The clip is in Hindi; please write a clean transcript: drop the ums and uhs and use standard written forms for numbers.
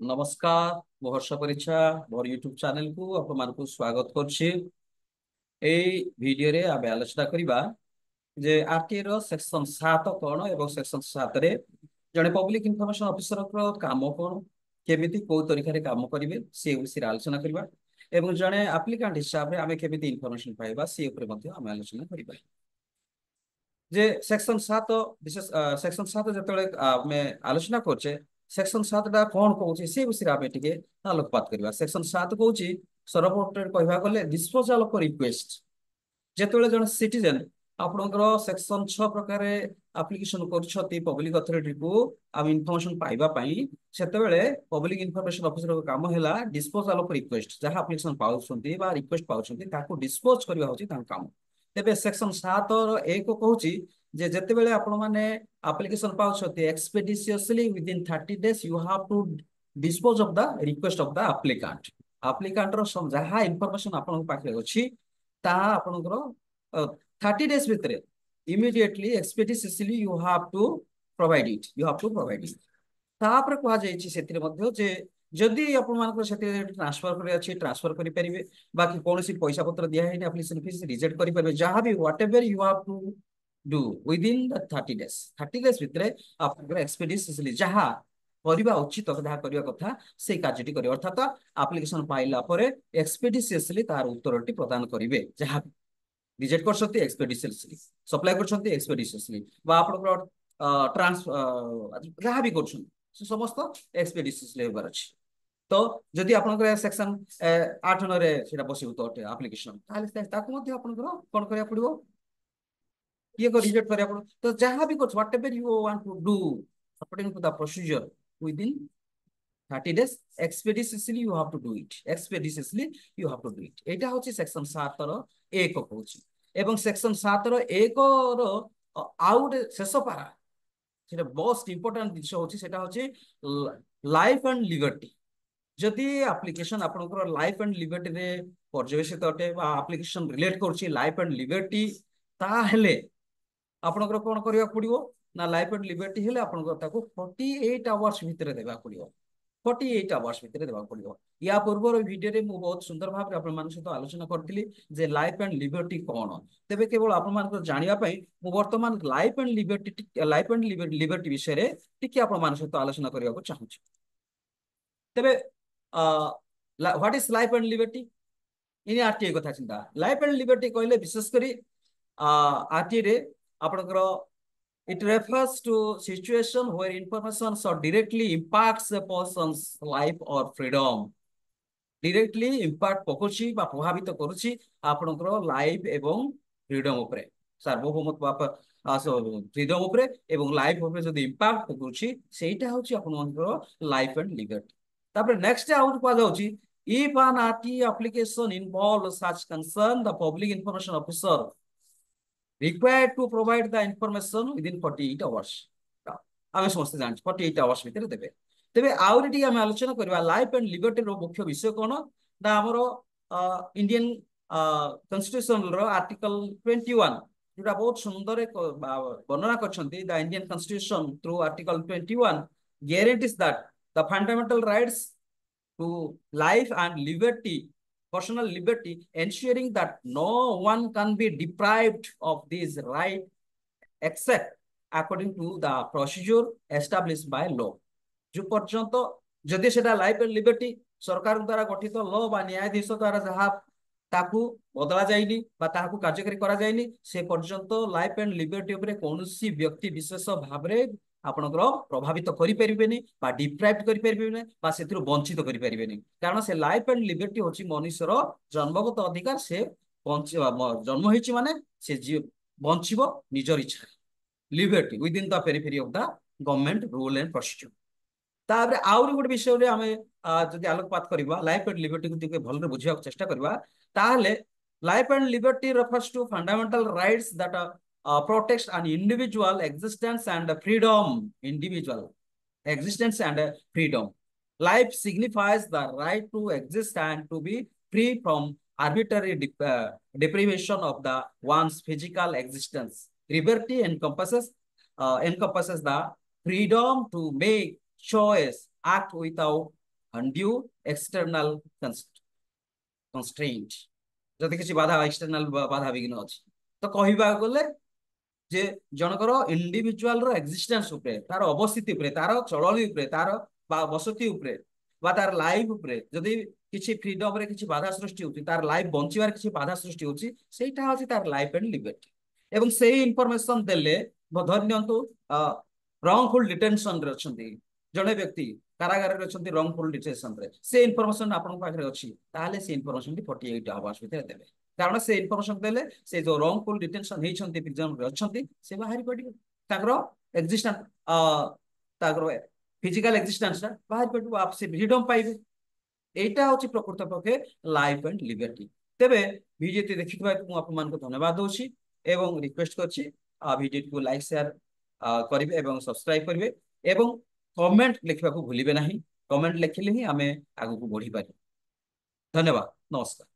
नमस्कार मो हर्ष परीक्षा मोर यूट्यूब चैनल को आपको स्वागत करछि। एई वीडियो रे आबे आलोचना करिबा जे आरटीए रो सेक्शन 7 कोन एवं सेक्शन 7 रे जने पब्लिक इन्फॉर्मेशन ऑफिसर रो काम कोन केमिति को तरीका रे काम करिवे से विषय आलोचना करिबा एवं जने एप्लिकेंट हिसाब रे आमे केमिति इन्फॉर्मेशन पाइबा से ऊपर मध्ये आमे आलोचना करिबा। जे सेक्शन 7 विशेष सेक्शन 7 जतले आमे आलोचना करछे सेक्शन 7 टा कोन कहूची से विषय आमे टिके आलोकपात करिबा। सेक्शन 7 कहूची सर्वोपरि कहबा गले डिस्पोजल ऑफ रिक्वेस्ट जेतेବେଳେ जन सिटीजन आपणकर सेक्शन 6 प्रकार एप्लिकेशन करछती पब्लिक अथॉरिटी को हम इन्फॉर्मेशन पाइबा पई सेतेବେଳେ पब्लिक इन्फॉर्मेशन ऑफिसर को काम हैला डिस्पोजल ऑफ रिक्वेस्ट जहां एप्लिकेशन पाउछंती बा रिक्वेस्ट पाउछंती ताको डिस्पोज करबा होची तां काम। तेबे सेक्शन 7 रो 1 कहूची जे जेतेବେଳେ आपण माने एप्लिकेशन पाउछंती expeditiously within 30 days you have to dispose of the request of the applicant. Applicant रो जहां इन्फॉर्मेशन आपण पाखे अछि ताहा आपणकर 30 डेज भितरे immediately expeditiously you have to provide it you have to provide it. तापर कहा जायछि सेतिर मध्ये जे जदि आपण मानकर सेतिर ट्रांसफर करे अछि ट्रांसफर करि परिबे बाकी कोनोसी पैसा पत्र दिया हैनी एप्लिकेशन फीस रिजेक्ट करि परिबे जहां भी whatever you have to do within the 30 days भितरे आपनकर एक्सपेडिशियसली जहां କରିବା ଉଚିତ ଯାହା କରିବା କଥା ସେଇ କାର୍ଯ୍ୟଟି କରିବେ ଅର୍ଥାତ ଆପ୍ଲିକେସନ ପାଇଲା ପରେ ଏକ୍ସପେଡିସିୟସଲି ତାର ଉତ୍ତରଟି ପ୍ରଦାନ କରିବେ। ଯାହା रिजेक्ट करछंती एक्सपेडिशियसली सप्लाई करछंती एक्सपेडिशियसली बा आपनकर ट्रांस जहां भी करछंती से समस्त एक्सपेडिशियसली होबार अछि। तो जदि आपनकर सेक्शन 8 रे सेटा बसिउ तो एप्लिकेशन ताले ताको मध्ये आपनकर कोन करिया पड़िबो ये को रिजेक्ट करिया पड़ो। तो जहां भी करछ whatever you want to do according to the procedure within 30 days expeditiously you have to do it expeditiously you have to do it एटा होची सेक्शन 7 रो 1 होची एवं सेक्शन 7 रो 1 रो आउट शेष पारा सेटा मोस्ट इंपोर्टेंट दिस होची सेटा होची लाइफ एंड लिबर्टी। जदि एप्लिकेशन आपनकर लाइफ एंड लिबर्टी रे पर्यवेसित अटे बा एप्लिकेशन रिलेट करची लाइफ एंड लिबर्टी ता हेले आपनकर कोन करिया पड़िबो ना लाइफ एंड लिबर्टी हेले आपनकर ताको 48 आवर्स भितरे देबा पड़िबो 48 आवर्स भितरे देबा पड़िबो। या पूर्वर वीडियो रे मु बहुत सुंदर भाव रे आपन मान सहित आलोचना करथिली जे लाइफ एंड लिबर्टी कोन तेबे केवल आपन मान जानिया पई मु वर्तमान लाइफ एंड लिबर्टी विषय रे टिके आपन मान सहित आलोचना करिया को चाहू छी। तेबे what is life and liberty in RTA कथा चिंता लाइफ एंड लिबर्टी कहले विशेष करी आरटीए रे आपनकर it refers to situation where information so directly impacts a person's life or freedom directly impact पकोची बा प्रभावित करूची आपनकर लाइफ एवं फ्रीडम ऊपर सार्वभौमत्व बाप फ्रीडम ऊपर एवं लाइफ ऊपर जदी इम्पैक्ट पकोची सेटा होची आपनकर लाइफ एंड लिबर्टी। तापर नेक्स्ट आउट पा जाउची if an RT application involves such concern the public information officer required to provide the information within 48 hours आमे समस्त जान 48 आवर्स भितर देबे। तेबे आउरिटी आमे आलोचना करबा लाइफ एंड लिबर्टी रो मुख्य विषय कोन ना हमरो इंडियन कॉन्स्टिट्यूशन रो आर्टिकल 21 जोटा बहुत सुंदर वर्णना करछंती the Indian constitution through article 21 guarantees that the fundamental rights to life and liberty personal liberty ensuring that no one can be deprived of this right except according to the procedure established by law। जो पर्यंत जदि सेटा लाइफ एंड लिबर्टी सरकार द्वारा गठित लॉ बा न्यायाधीश द्वारा जहां ताकू बदला जाइनी बा ताकू कार्यकारी करा जाइनी से पर्यंत लाइफ एंड लिबर्टी ऊपर कोनोसी व्यक्ति विशेष भाबरे आपनकर प्रभावित करि परिबेनी बा डिप्राइव करि परिबेनी बा सेथिरु वंचित करि परिबेनी कारण से लाइफ एंड लिबर्टी होची मनुष्यर जन्मगत अधिकार से जन्म होईची माने से बंचिबो निजर इच्छा liberty within the periphery of the government rule and procedure. ताबरे आउरी गोटे विषय रे हमें जदि आलोकपात करबा लाइफ एंड लिबर्टी को दिके भलरे बुझिया चेष्टा करबा ताहले life and liberty refers to fundamental rights that protects an individual existence and freedom individual existence and freedom। Life signifies the right to exist and to be free from arbitrary deprivation of the one's physical existence। Liberty encompasses the freedom to make choice, act without undue external constraint जदि किसी बाधा एक्सटर्नाल बाधा विघ्न अच्छी तो कहवा गले जे जनकर इंडिविजुअल रो एक्जिस्टेंस उपरे तार अवस्थिति उपरे तार चलनी उपरे तार बसति उपरे बा तार लाइफ उपरे जदि किसी फ्रीडम रे किसी बाधा सृष्टि होची तार लाइफ बंचिबार किसी बाधा सृष्टि होची सेटा होची तार लाइफ एंड लिबर्टी एवं सेही इंफॉर्मेशन देले धन्यंतु रॉन्गफुल डिटेंशन रे अछंती जने व्यक्ति कारागार रे अछंती रॉन्गफुल डिटेंशन रे से इंफॉर्मेशन आपन पाखरे अछि ताले से इंफॉर्मेशन 48 आवर्स भितर देबे कारण से इंफॉर्मेशन देले से जो रॉन्गफुल डिटेंशन हेइछंती प्रिजन रे अछंती से बाहरी पडियो ताकरो एक्जिस्टेंस ताकरो फिजिकल एक्जिस्टेंस बाहरी पडियो आप से फ्रीडम पाइबे এইটা হচ্ছে প্রকৃত পক্ষে লাইফ এন্ড লিবার্টি তেবে ভিডিওটি দেখিଥିବାରୁ ମୁଁ ଆପଣମାନଙ୍କୁ ଧନ୍ୟବାଦ ଦଉଛି ଏବଂ ରିକ୍ୱେଷ୍ଟ କରୁଛି ଭିଡିଓଟିକୁ ଲାଇକ୍ ସେୟାର କରିବେ ଏବଂ ସବସ୍କ୍ରାଇବ କରିବେ ଏବଂ କମେଣ୍ଟ ଲେଖିବାକୁ ଭୁଲିବେ ନାହିଁ କମେଣ୍ଟ ଲେଖିଲେ ହିଁ ଆମେ ଆଗକୁ ବଢିପାରିବା ଧନ୍ୟବାଦ ନମସ୍କାର।